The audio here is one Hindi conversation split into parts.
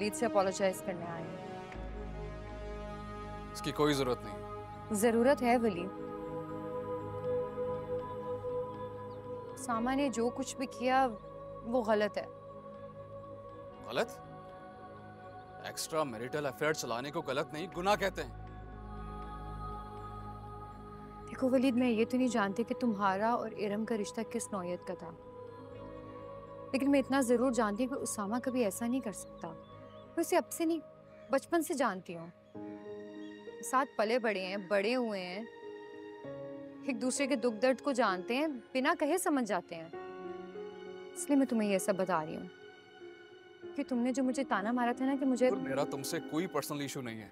वलीद से अपोलोजाइज करने आए हैं। इसकी कोई जरूरत नहीं। जरूरत है वलीद। सामा ने जो कुछ भी किया वो गलत है। गलत? एक्स्ट्रा मैरिटल अफेयर चलाने को गलत नहीं, गुनाह कहते हैं। देखो वलीद, मैं ये तो नहीं जानती कि तुम्हारा और इरम का रिश्ता किस नौयत का था, लेकिन मैं इतना जरूर जानती हूँ कि उसामा कभी ऐसा नहीं कर सकता। मैं उसे अब से नहीं, बचपन से जानती हूँ। साथ पले बड़े हैं, बड़े हुए हैं, एक दूसरे के दुख दर्द को जानते हैं, बिना कहे समझ जाते हैं। इसलिए मैं तुम्हें ये सब बता रही हूँ कि तुमने जो मुझे ताना मारा था ना कि मुझे। और मेरा तुमसे कोई पर्सनल इशू नहीं है।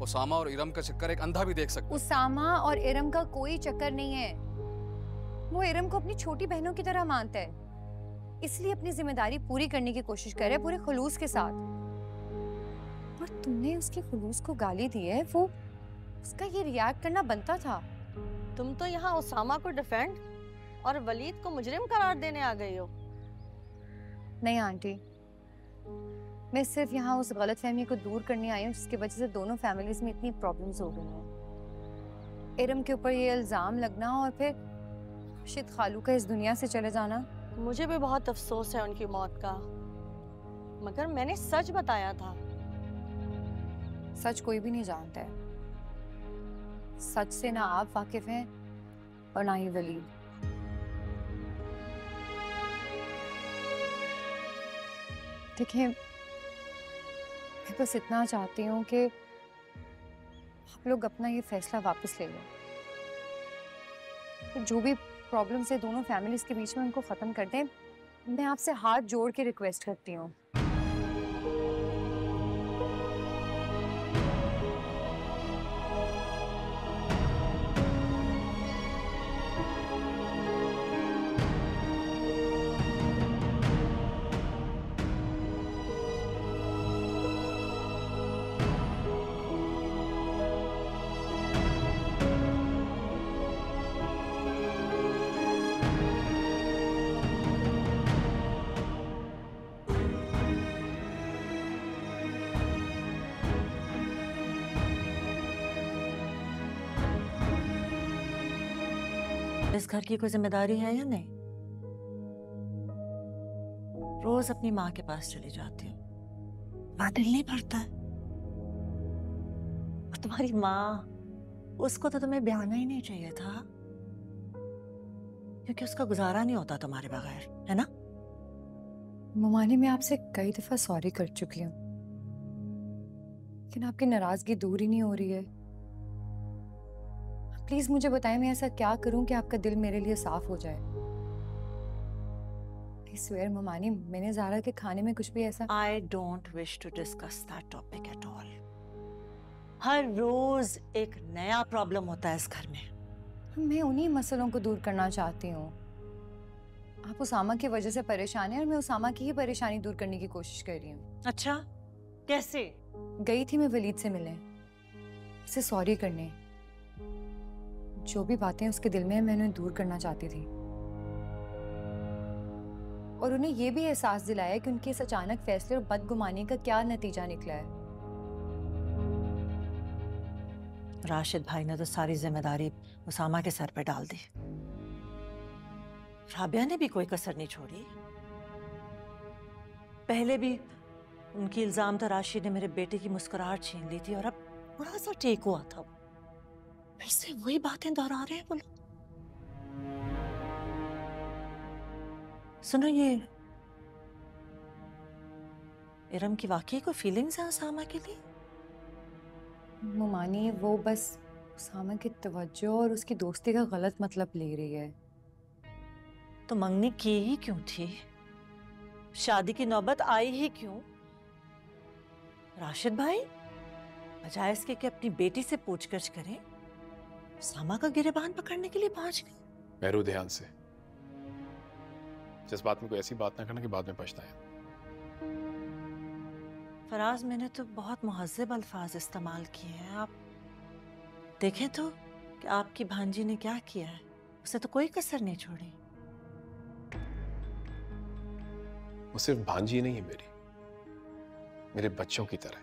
उसामा और इरम का चक्कर एक अंधा भी देख सकता है। उसामा और इरम का कोई चक्कर नहीं है। वो इरम को अपनी छोटी बहनों की तरह मानता है, इसलिए अपनी जिम्मेदारी पूरी करने की कोशिश कर रहा है पूरे खुलूस के साथ। और तुमने उसके खुलूस को गाली दी है, वो उसका ये रिएक्ट करना बनता था। तुम तो यहाँ उसामा को डिफेंड और वलीद को मुजरिम करार देने आ गई हो। नहीं आंटी, मैं सिर्फ यहाँ उस गलतफहमी को दूर करने आई हूँ जिसकी वजह से दोनों फैमिलीज में इतनी प्रॉब्लम्स हो गई हैं। इरम के ऊपर ये इल्जाम लगना और फिर राशिद खालू का इस दुनिया से चले जाना। मुझे भी बहुत अफसोस है उनकी मौत का, मगर मैंने सच बताया था। सच कोई भी नहीं जानता है। सच से ना आप वाकिफ हैं और ना ही वलीद। देखिए, मैं बस इतना चाहती हूँ कि आप लोग अपना ये फैसला वापस ले लो। तो जो भी प्रॉब्लम्स है दोनों फैमिलीज के बीच में, उनको खत्म कर दें। मैं आपसे हाथ जोड़ के रिक्वेस्ट करती हूँ। इस घर की कोई जिम्मेदारी है या नहीं? रोज अपनी माँ के पास चली जाती हूँ, माँ दिल नहीं भरता है। और तुम्हारी माँ, उसको तो तुम्हें ब्याना ही नहीं चाहिए था, क्योंकि उसका गुजारा नहीं होता तुम्हारे बगैर, है ना? ममानी, मैं आपसे कई दफा सॉरी कर चुकी हूँ, लेकिन आपकी नाराजगी दूर ही नहीं हो रही है। प्लीज मुझे बताएं, मैं ऐसा क्या करूं कि आपका दिल मेरे लिए साफ हो जाए। I swear ममानी, मैंने ज़ारा के खाने में कुछ भी ऐसा। I don't wish to discuss that topic at all. हर रोज एक नया प्रॉब्लम होता है इस घर में। मैं उन्हीं मसलों को दूर करना चाहती हूँ। आप उसामा की वजह से परेशान हैं और मैं उसामा की ही परेशानी दूर करने की कोशिश कर रही हूँ। अच्छा, कैसे? गई थी मैं वलीद से मिलने, उसे सॉरी करने। जो भी बातें उसके दिल में है मैं उन्हें दूर करना चाहती थी, और उन्हें यह भी एहसास दिलाया कि उनके इस अचानक फैसले और बदगुमानी का क्या नतीजा निकला है। राशिद भाई ने तो सारी जिम्मेदारी उसामा के सर पे डाल दी। राबिया ने भी कोई कसर नहीं छोड़ी। पहले भी उनकी इल्जाम था राशिद ने मेरे बेटे की मुस्कुराहट छीन ली थी, और अब थोड़ा सा टेक हुआ था, फिर से वही बातें दोहरा रहे हैं वो लोग। सुनो, ये इरम की वाकई कोई फीलिंग्स है उसामा के लिए? मुमानी, वो बस उसामा की तवज्जो और उसकी दोस्ती का गलत मतलब ले रही है। तो मंगनी की ही क्यों थी? शादी की नौबत आई ही क्यों? राशिद भाई बजाय इसके कि अपनी बेटी से पूछगछ करें, उसामा का गिरेबान पकड़ने के लिए पहुंच गए। मेरू, ध्यान से। जिस बात में कोई ऐसी बात ना करना कि बाद में पछताए। फराज, मैंने तो बहुत मुहज्जब अल्फाज इस्तेमाल किए हैं। आप देखें तो कि आपकी भांजी ने क्या किया है। उसे तो कोई कसर नहीं छोड़ी। वो सिर्फ भांजी नहीं है मेरी, मेरे बच्चों की तरह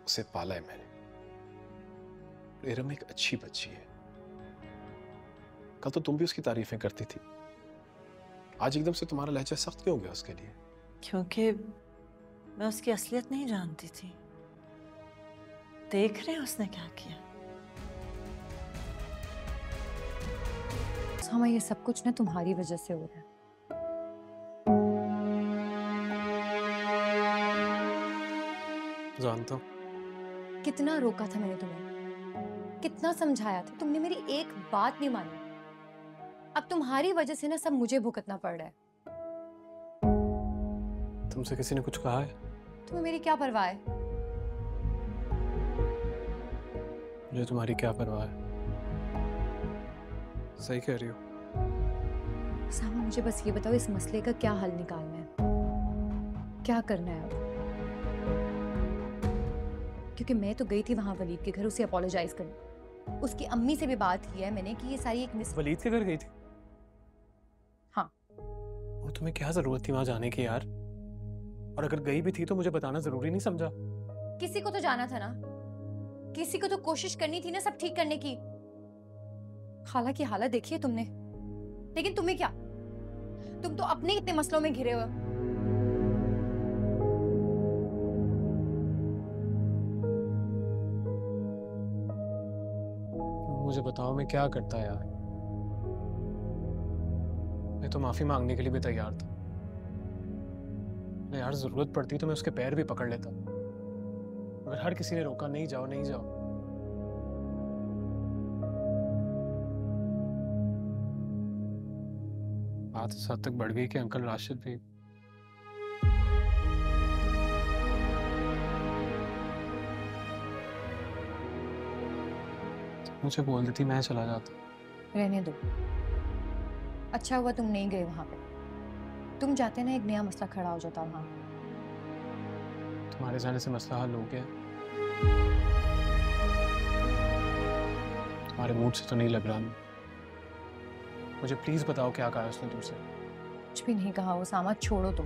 उसे पाला है मैंने। इरम एक अच्छी बच्ची है। कल तो तुम भी उसकी तारीफें करती थी, आज एकदम से तुम्हारा लहजा सख्त क्यों हो गया उसके लिए? क्योंकि मैं उसकी असलियत नहीं जानती थी। देख रहे हैं उसने क्या किया। उसामा, ये सब कुछ ना तुम्हारी वजह से हो रहा है। जानता हूँ। कितना रोका था मैंने तुम्हें, कितना समझाया था, तुमने मेरी एक बात नहीं मानी। अब तुम्हारी वजह से ना सब मुझे भुगतना पड़ रहा है। तुमसे किसी ने कुछ कहा है? तुम्हें मेरी क्या परवाह है? मुझे तुम्हारी क्या परवाह है? सही कह रही हो। उसामा, मुझे बस ये बताओ, इस मसले का क्या हल निकालना है, क्या करना है अब? क्योंकि मैं तो गई थी वहां वलीद के घर उसे अपोलोजाइज करने। उसकी अम्मी से भी बात की है मैंने कि ये सारी एक वलीद के घर गई थी? हाँ। वो तुम्हें क्या जरूरत थी वहां जाने की यार? और अगर गई भी थी तो मुझे बताना जरूरी नहीं समझा? किसी को तो जाना था ना, किसी को तो कोशिश करनी थी ना सब ठीक करने की। खाला की हालत देखी है तुमने, लेकिन तुम्हें क्या, तुम तो अपने इतने मसलों में घिरे हो। मुझे बताओ मैं क्या करता यार? मैं तो माफी मांगने के लिए भी तैयार था। यार जरूरत पड़ती तो मैं उसके पैर भी पकड़ लेता, मगर हर किसी ने रोका, नहीं जाओ नहीं जाओ। बात इस हद तक बढ़ गई कि अंकल राशिद भी मुझे बोल देती मैं चला जाता। रहने दो, अच्छा हुआ तुम नहीं गए वहां पे। तुम जाते ना एक नया मसला खड़ा हो जाता वहां। तुम्हारे जाने से मसला हल हो गया? तुम्हारे मूड से तो नहीं लग रहा। मुझे प्लीज बताओ क्या कहा उसने तुमसे? कुछ भी नहीं कहा उसामा, छोड़ो तुम।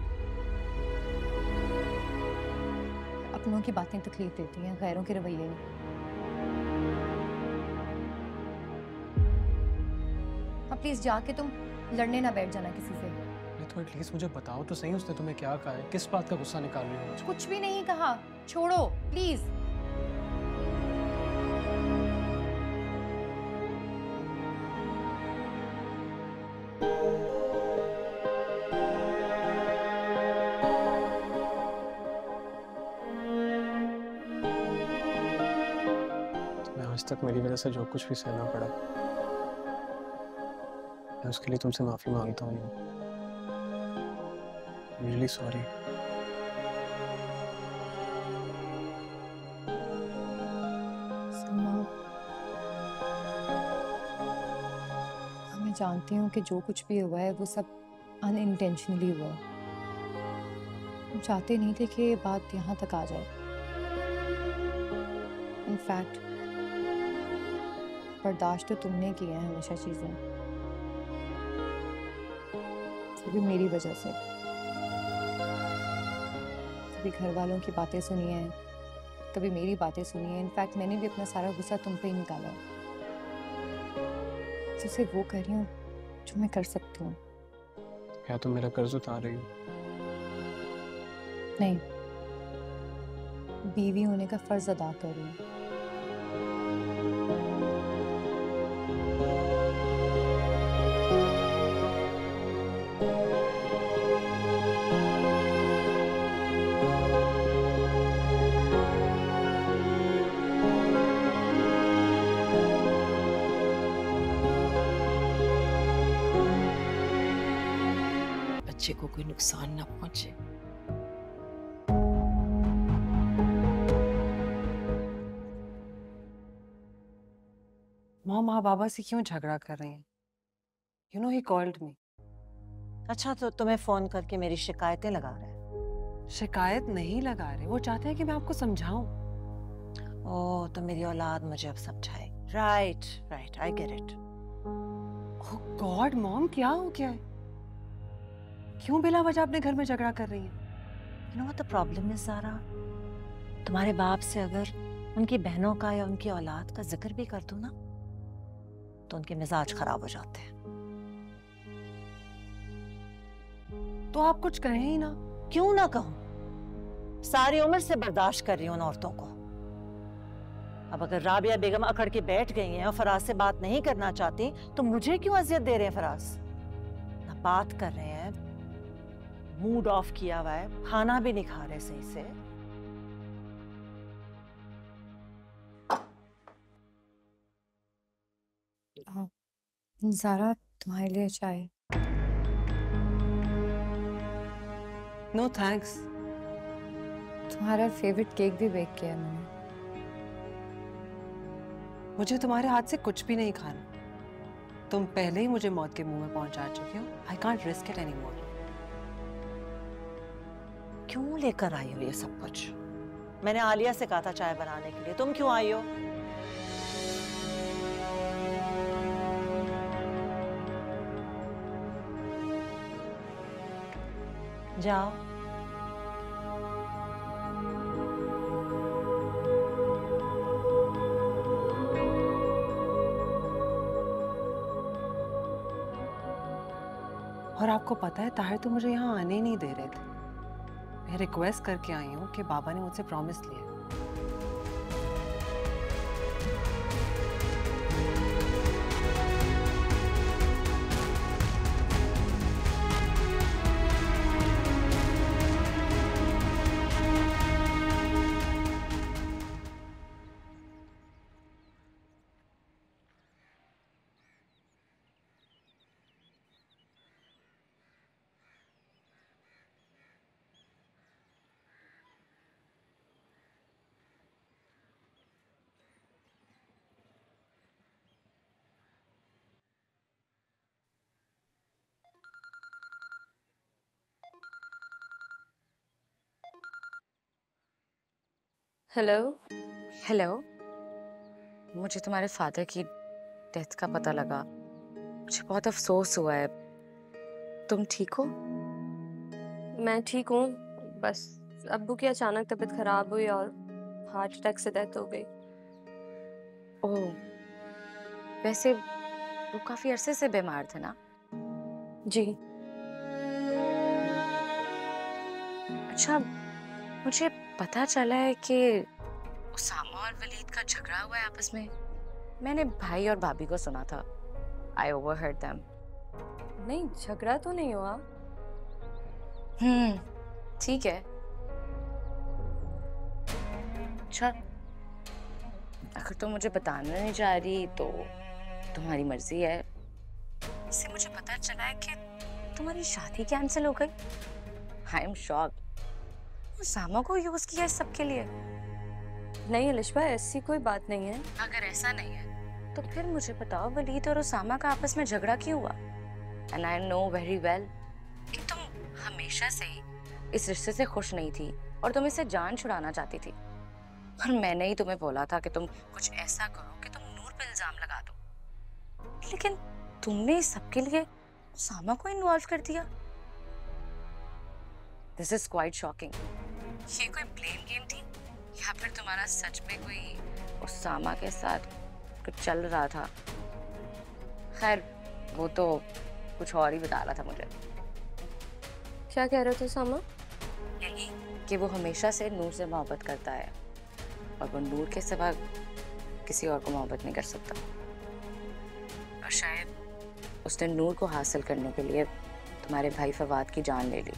अपनों की बातें तकलीफ देती हैं, गैरों के रवैये नहीं। अब प्लीज जाके तुम लड़ने ना बैठ जाना किसी से। नहीं तो एटलीस्ट मुझे बताओ तो सही, उसने तुम्हें क्या कहा है? किस बात का गुस्सा निकाल रही हो मुझे? कुछ भी नहीं कहा, छोड़ो प्लीज। तुम्हें आज तक मेरी वजह से जो कुछ भी सहना पड़ा, मैं उसके लिए तुमसे माफी मांगता हूँ। Really sorry. मैं जानती हूँ कि जो कुछ भी हुआ है वो सब अनइंटेंशनली हुआ। हम चाहते नहीं थे कि ये बात यहाँ तक आ जाए। इनफैक्ट बर्दाश्त तो तुमने किया है हमेशा चीजें, वो भी मेरी वजह से। कभी घर वालों की बातें सुनी हैं, कभी मेरी बातें सुनी हैं। इनफैक्ट मैंने भी अपना सारा गुस्सा तुम पे ही निकाला है। तो सिर्फ वो कर रही हूँ जो मैं कर सकती हूँ। क्या तुम मेरा कर्ज उतार रही हो? नहीं, बीवी होने का फर्ज अदा कर रही हूँ। बच्चे को कोई नुकसान ना पहुंचे। माँ बाबा से क्यों झगड़ा कर रही हैं? You know he called me. अच्छा तो तुम्हें फोन करके मेरी शिकायतें लगा रहा है? शिकायत नहीं लगा रहे, वो चाहते हैं कि मैं आपको समझाऊं। ओह तो मेरी औलाद मुझे अब समझाएगी। Right right, I get it. Oh god mom, क्या हो गया है? क्यों बिला वजह अपने घर में झगड़ा कर रही हैं? You know what the problem is, Zaara? तुम्हारे बाप से अगर उनकी बहनों का या उनकी औलाद का जिक्र भी कर दूं ना, तो उनके मिजाज खराब हो जाते हैं। तो आप कुछ कहें ही ना। क्यों ना कहूं? सारी उम्र से बर्दाश्त कर रही हूं उन औरतों को। अब अगर राबिया बेगम अकड़ के बैठ गई हैं और फराज से बात नहीं करना चाहती, तो मुझे क्यों अजियत दे रहे हैं फराज? ना बात कर रहे हैं, मूड ऑफ किया हुआ है, खाना भी नहीं खा रहे सही से। ज़ारा, तुम्हारे लिए चाय। No thanks. तुम्हारा फेवरेट केक भी बेक किया है मैंने। मुझे तुम्हारे हाथ से कुछ भी नहीं खाना। तुम पहले ही मुझे मौत के मुंह में पहुंचा चुके हो। I can't risk it anymore. क्यों लेकर आई हो ये सब कुछ? मैंने आलिया से कहा था चाय बनाने के लिए, तुम क्यों आई हो? जाओ। और आपको पता है ताहिर तो मुझे यहाँ आने ही नहीं दे रहे थे। मैं रिक्वेस्ट करके आई हूँ कि बाबा ने मुझसे प्रॉमिस लिया। हेलो। हेलो, मुझे तुम्हारे फादर की डेथ का पता लगा। मुझे बहुत अफसोस हुआ है। तुम ठीक हो? मैं ठीक हूँ, बस अब्बू की अचानक तबीयत खराब हुई और हार्ट अटैक से डेथ हो गई। ओह, वैसे वो काफी अरसे से बीमार थे ना? जी। अच्छा, मुझे पता चला है कि उसामा और वलीद का झगड़ा हुआ है आपस में। मैंने भाई और भाभी को सुना था। I overheard them. नहीं, झगड़ा तो नहीं हुआ। ठीक है। अच्छा, अगर तुम मुझे बताना नहीं चाह रही तो तुम्हारी मर्जी है। इससे मुझे पता चला है कि तुम्हारी शादी कैंसिल हो गई। I am shocked. उसामा को यूज किया इस सब के लिए? नहीं अलिशा, ऐसी कोई बात नहीं है। अगर ऐसा नहीं है तो फिर मुझे बताओ वलीद और उसामा का आपस में झगड़ा क्यों हुआ? And I know very well कि तुम हमेशा से ही इस रिश्ते से खुश नहीं थी और तुम इससे जान छुड़ाना चाहती थी। और मैंने ही तुम्हें बोला था कि तुम कुछ ऐसा करो कि तुम नूर पे इल्जाम लगा दो, लेकिन तुमने इस सब के लिए उसामा को इन्वॉल्व कर दिया। This is quite shocking. ये कोई ब्लेम गेम थी या फिर तुम्हारा सच में कोई उसामा के साथ कुछ चल रहा था? खैर, वो तो कुछ और ही बता रहा था मुझे। क्या कह रहे थे उसामा? यही कि वो हमेशा से नूर से मोहब्बत करता है और वो नूर के सिवा किसी और को मोहब्बत नहीं कर सकता। और शायद उसने नूर को हासिल करने के लिए तुम्हारे भाई फवाद की जान ले ली।